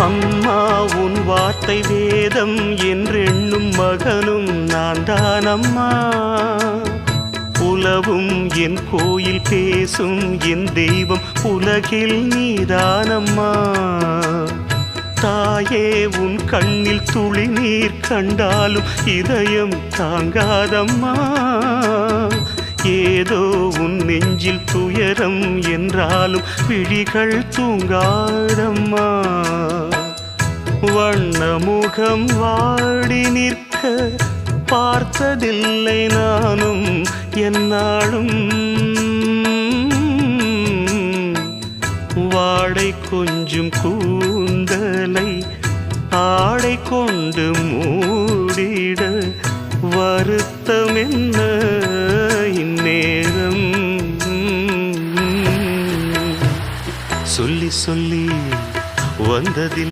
அம்மா உன் வார்த்தை வேதம் என்றெண்ணும் மகனும் நான் தானம்மா. உலவும் என் கோயில் பேசும் என் தெய்வம் உலகில் நீதானம்மா. தாயே உன் கண்ணில் துளி நீர் கண்டாலும் இதயம் தாங்காதம்மா. ஏதோ உன் நெஞ்சில் துயரம் என்றாலும் விழிகள் தூங்காதம்மா. வண்ணமுகம் வாடி நிற்க பார்த்ததில்லை நானும் என்னாலும். வாடை கொஞ்சம் கூந்தலை ஆடை கொண்டு மூடிட வருத்தம் என்ன இந்நேரம். சொல்லி சொல்லி வந்ததில்